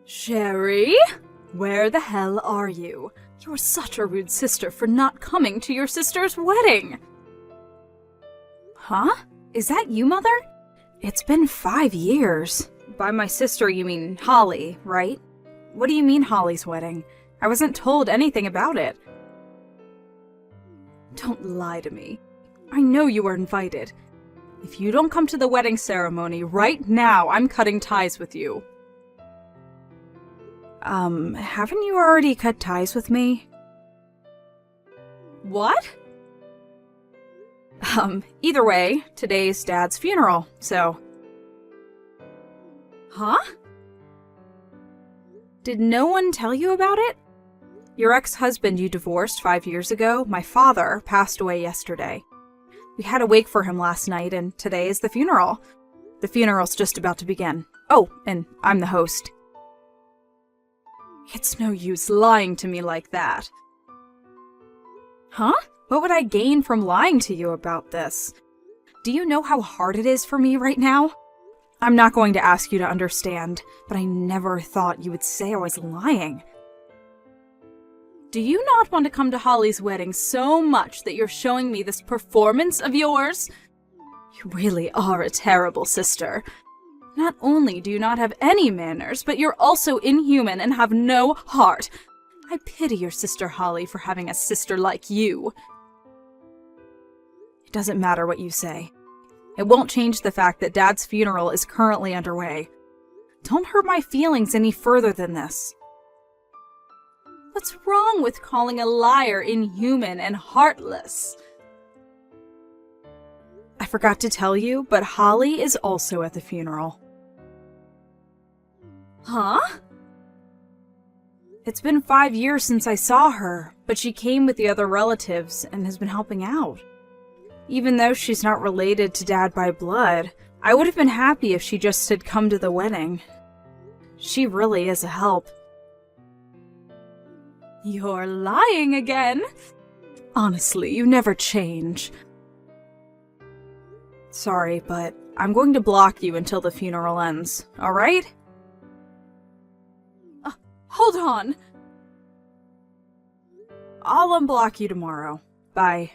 Sherry? Where the hell are you? You're such a rude sister for not coming to your sister's wedding. Huh? Is that you, Mother? It's been 5 years. By my sister, you mean Holly, right? What do you mean Holly's wedding? I wasn't told anything about it. Don't lie to me. I know you were invited. If you don't come to the wedding ceremony right now, I'm cutting ties with you. Haven't you already cut ties with me? What? Either way, today's Dad's funeral, so... Huh? Did no one tell you about it? Your ex-husband you divorced 5 years ago, my father, passed away yesterday. We had a wake for him last night, and today is the funeral. The funeral's just about to begin. Oh, and I'm the host. It's no use lying to me like that. Huh? What would I gain from lying to you about this? Do you know how hard it is for me right now? I'm not going to ask you to understand, but I never thought you would say I was lying. Do you not want to come to Holly's wedding so much that you're showing me this performance of yours? You really are a terrible sister. Not only do you not have any manners, but you're also inhuman and have no heart. I pity your sister Holly for having a sister like you. It doesn't matter what you say. It won't change the fact that Dad's funeral is currently underway. Don't hurt my feelings any further than this. What's wrong with calling a liar inhuman and heartless? I forgot to tell you, but Holly is also at the funeral. Huh? It's been 5 years since I saw her, but she came with the other relatives and has been helping out. Even though she's not related to Dad by blood, I would have been happy if she just had come to the wedding. She really is a help. You're lying again. Honestly, you never change. Sorry, but I'm going to block you until the funeral ends, alright? Hold on. I'll unblock you tomorrow. Bye.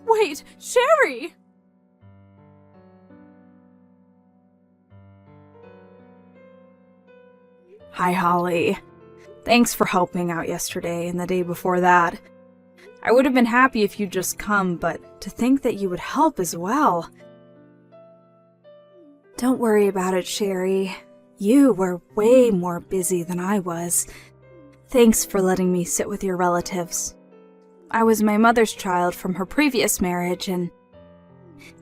Wait, Sherry! Hi, Holly. Thanks for helping out yesterday and the day before that. I would have been happy if you'd just come, but to think that you would help as well. Don't worry about it, Sherry. You were way more busy than I was. Thanks for letting me sit with your relatives. I was my mother's child from her previous marriage, and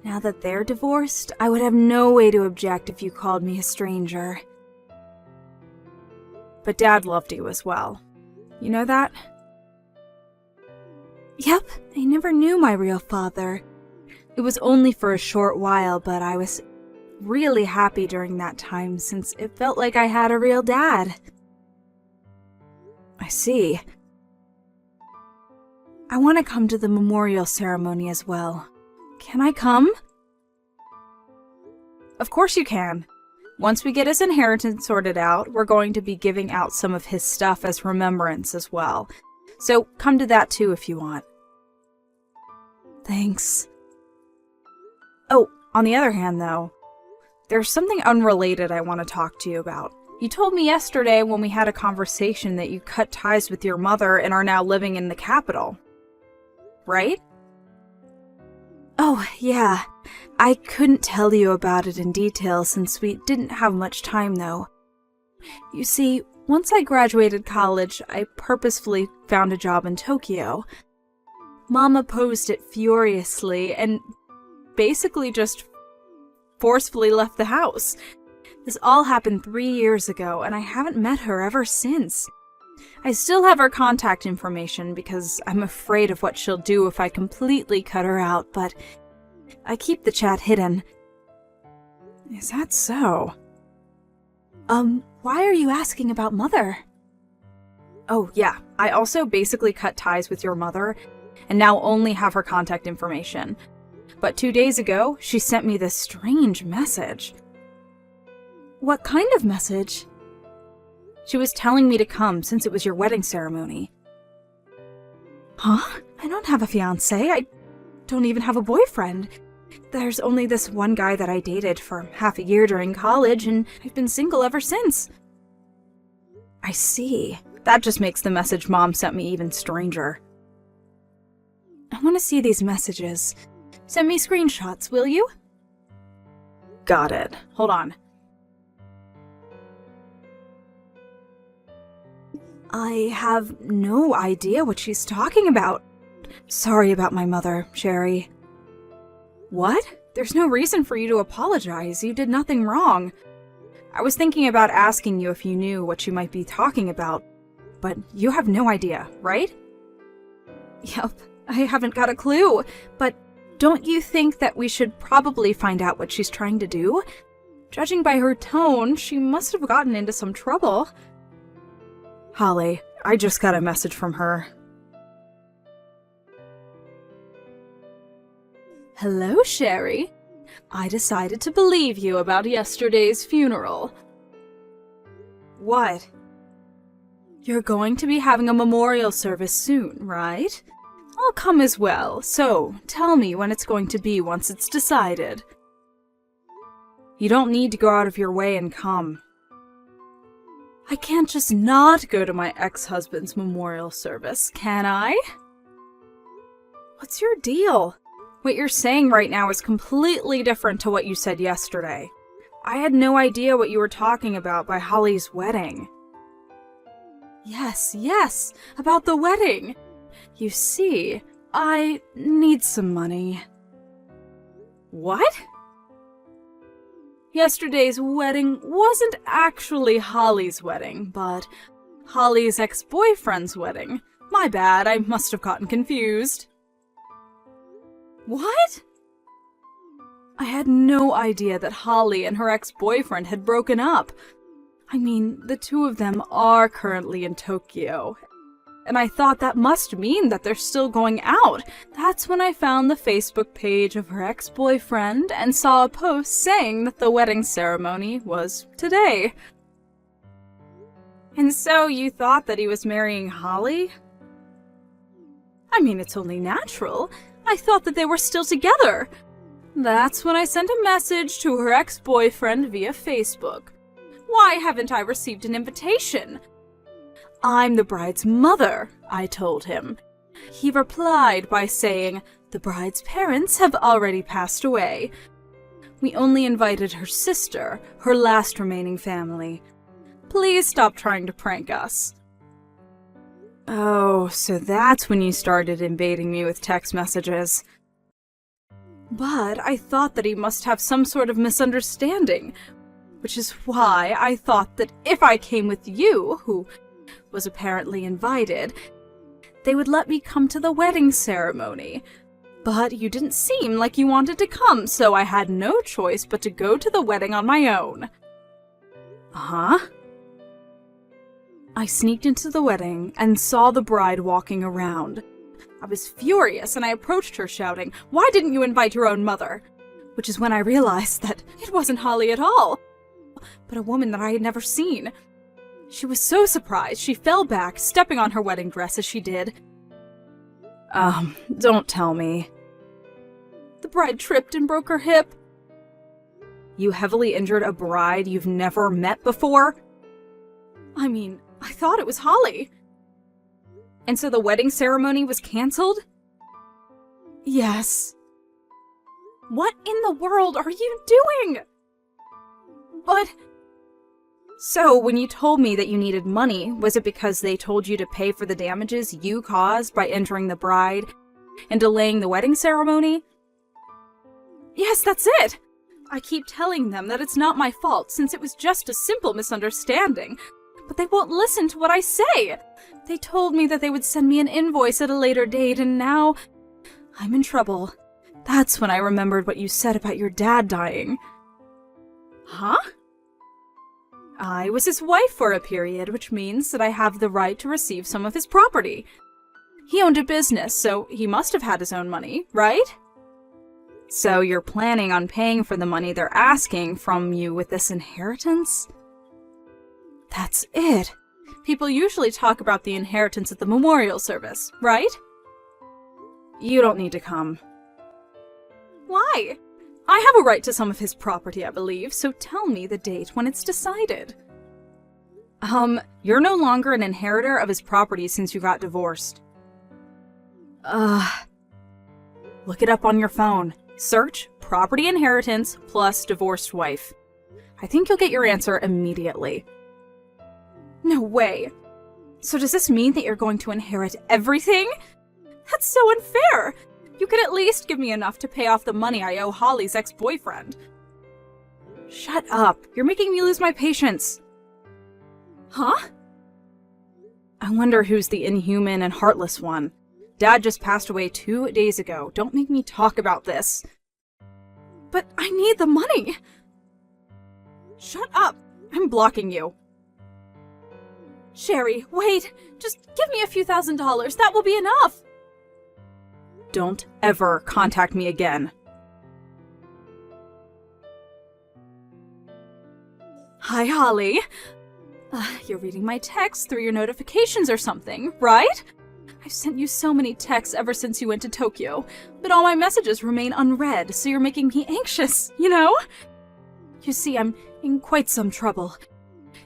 now that they're divorced, I would have no way to object if you called me a stranger. But Dad loved you as well. You know that? Yep, I never knew my real father. It was only for a short while, but I was really happy during that time since it felt like I had a real dad. I see. I want to come to the memorial ceremony as well. Can I come? Of course you can. Once we get his inheritance sorted out, we're going to be giving out some of his stuff as remembrance as well. So come to that too if you want. Thanks. Oh, on the other hand though, there's something unrelated I want to talk to you about. You told me yesterday when we had a conversation that you cut ties with your mother and are now living in the capital. Right? Oh, yeah. I couldn't tell you about it in detail since we didn't have much time, though. You see, once I graduated college, I purposefully found a job in Tokyo. Mom opposed it furiously and basically just forcefully left the house. This all happened 3 years ago, and I haven't met her ever since. I still have her contact information because I'm afraid of what she'll do if I completely cut her out, but I keep the chat hidden. Is that so? Why are you asking about Mother? Oh, yeah, I also basically cut ties with your mother, and now only have her contact information. But 2 days ago, she sent me this strange message. What kind of message? She was telling me to come since it was your wedding ceremony. Huh? I don't have a fiancé. I don't even have a boyfriend. There's only this one guy that I dated for half a year during college, and I've been single ever since. I see. That just makes the message Mom sent me even stranger. I want to see these messages. Send me screenshots, will you? Got it. Hold on. I have no idea what she's talking about. Sorry about my mother, Sherry. What? There's no reason for you to apologize. You did nothing wrong. I was thinking about asking you if you knew what she might be talking about, but you have no idea, right? Yep, I haven't got a clue, but don't you think that we should probably find out what she's trying to do? Judging by her tone, she must have gotten into some trouble. Holly, I just got a message from her. Hello, Sherry. I decided to believe you about yesterday's funeral. What? You're going to be having a memorial service soon, right? I'll come as well, so tell me when it's going to be once it's decided. You don't need to go out of your way and come. I can't just not go to my ex-husband's memorial service, can I? What's your deal? What you're saying right now is completely different to what you said yesterday. I had no idea what you were talking about by Holly's wedding. Yes, about the wedding. You see, I need some money. What? Yesterday's wedding wasn't actually Holly's wedding, but Holly's ex-boyfriend's wedding. My bad, I must have gotten confused. What? I had no idea that Holly and her ex-boyfriend had broken up. I mean, the two of them are currently in Tokyo, and I thought that must mean that they're still going out. That's when I found the Facebook page of her ex-boyfriend and saw a post saying that the wedding ceremony was today. And so you thought that he was marrying Holly? I mean, it's only natural. I thought that they were still together. That's when I sent a message to her ex-boyfriend via Facebook. Why haven't I received an invitation? I'm the bride's mother, I told him. He replied by saying, the bride's parents have already passed away. We only invited her sister, her last remaining family. Please stop trying to prank us. Oh, so that's when you started invading me with text messages. But I thought that he must have some sort of misunderstanding, which is why I thought that if I came with you, who was apparently invited, they would let me come to the wedding ceremony. But you didn't seem like you wanted to come, so I had no choice but to go to the wedding on my own. Huh? I sneaked into the wedding and saw the bride walking around. I was furious and I approached her shouting, "Why didn't you invite your own mother?" Which is when I realized that it wasn't Holly at all, but a woman that I had never seen. She was so surprised she fell back, stepping on her wedding dress as she did. Don't tell me. The bride tripped and broke her hip. You heavily injured a bride you've never met before? I mean, I thought it was Holly. And so the wedding ceremony was canceled? Yes. What in the world are you doing? But... So, when you told me that you needed money, was it because they told you to pay for the damages you caused by injuring the bride and delaying the wedding ceremony? Yes, that's it! I keep telling them that it's not my fault since it was just a simple misunderstanding, but they won't listen to what I say. They told me that they would send me an invoice at a later date, and now I'm in trouble. That's when I remembered what you said about your dad dying. Huh? I was his wife for a period, which means that I have the right to receive some of his property. He owned a business, so he must have had his own money, right? So you're planning on paying for the money they're asking from you with this inheritance? That's it. People usually talk about the inheritance at the memorial service, right? You don't need to come. Why? I have a right to some of his property, I believe, so tell me the date when it's decided. You're no longer an inheritor of his property since you got divorced. Look it up on your phone. Search property inheritance plus divorced wife. I think you'll get your answer immediately. No way. So does this mean that you're going to inherit everything? That's so unfair. You could at least give me enough to pay off the money I owe Holly's ex-boyfriend. Shut up. You're making me lose my patience. Huh? I wonder who's the inhuman and heartless one. Dad just passed away 2 days ago. Don't make me talk about this. But I need the money. Shut up. I'm blocking you. Sherry, wait. Just give me a few $1,000s. That will be enough. Don't ever contact me again. Hi, Holly. You're reading my texts through your notifications or something, right? I've sent you so many texts ever since you went to Tokyo, but all my messages remain unread, so you're making me anxious, you know? You see, I'm in quite some trouble.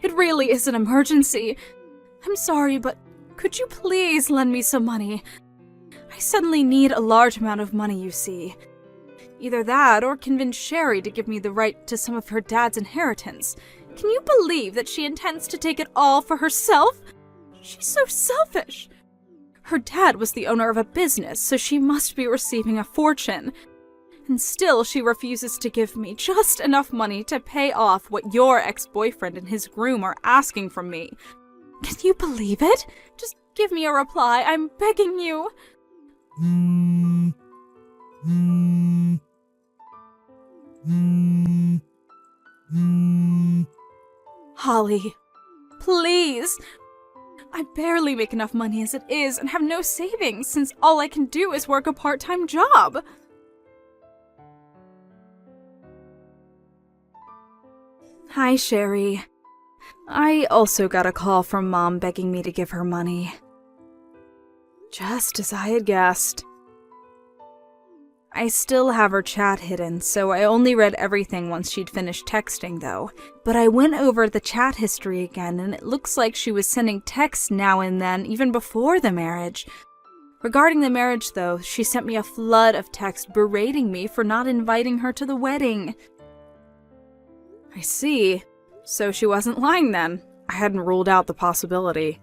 It really is an emergency. I'm sorry, but could you please lend me some money? I suddenly need a large amount of money, you see. Either that or convince Sherry to give me the right to some of her dad's inheritance. Can you believe that she intends to take it all for herself? She's so selfish. Her dad was the owner of a business, so she must be receiving a fortune. And still she refuses to give me just enough money to pay off what your ex-boyfriend and his groom are asking from me. Can you believe it? Just give me a reply, I'm begging you. Holly, please. I barely make enough money as it is and have no savings since all I can do is work a part-time job. Hi, Sherry. I also got a call from Mom begging me to give her money. Just as I had guessed. I still have her chat hidden, so I only read everything once she'd finished texting, though. But I went over the chat history again, and it looks like she was sending texts now and then, even before the marriage. Regarding the marriage, though, she sent me a flood of texts berating me for not inviting her to the wedding. I see. So she wasn't lying then. I hadn't ruled out the possibility.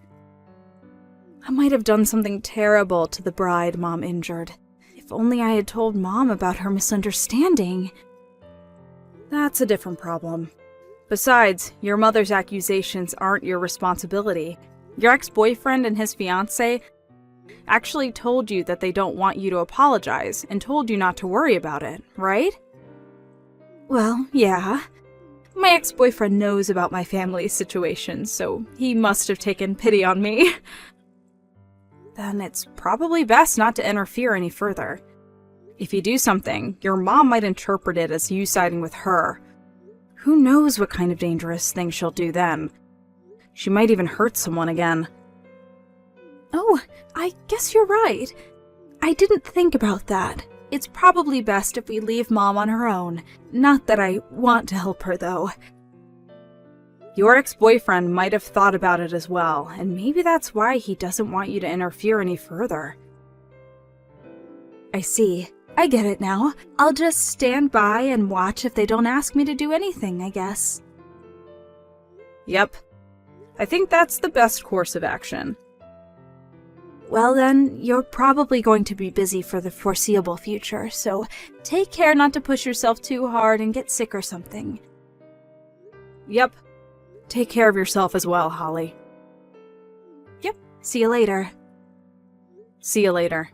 I might have done something terrible to the bride Mom injured. If only I had told Mom about her misunderstanding. That's a different problem. Besides, your mother's accusations aren't your responsibility. Your ex-boyfriend and his fiancée actually told you that they don't want you to apologize and told you not to worry about it, right? Well, yeah. My ex-boyfriend knows about my family's situation, so he must have taken pity on me. Then it's probably best not to interfere any further. If you do something, your mom might interpret it as you siding with her. Who knows what kind of dangerous thing she'll do then? She might even hurt someone again. Oh, I guess you're right. I didn't think about that. It's probably best if we leave Mom on her own. Not that I want to help her, though. Your ex-boyfriend might have thought about it as well, and maybe that's why he doesn't want you to interfere any further. I see. I get it now. I'll just stand by and watch if they don't ask me to do anything, I guess. Yep. I think that's the best course of action. Well then, you're probably going to be busy for the foreseeable future, so take care not to push yourself too hard and get sick or something. Yep. Take care of yourself as well, Holly. Yep. See you later. See you later.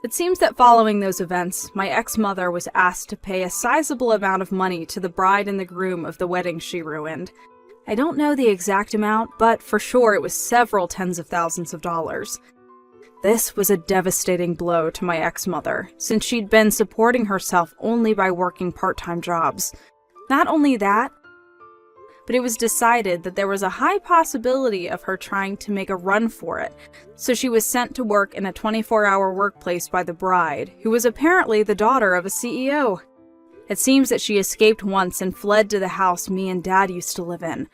It seems that following those events, my ex-mother was asked to pay a sizable amount of money to the bride and the groom of the wedding she ruined. I don't know the exact amount, but for sure it was several tens of thousands of dollars. This was a devastating blow to my ex-mother, since she'd been supporting herself only by working part-time jobs. Not only that, but it was decided that there was a high possibility of her trying to make a run for it, so she was sent to work in a 24-hour workplace by the bride, who was apparently the daughter of a CEO. It seems that she escaped once and fled to the house me and Dad used to live in.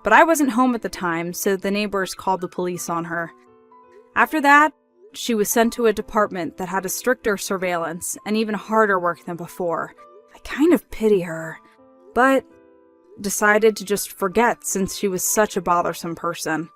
But I wasn't home at the time, so the neighbors called the police on her. After that, she was sent to a department that had a stricter surveillance and even harder work than before. I kind of pity her, but decided to just forget since she was such a bothersome person.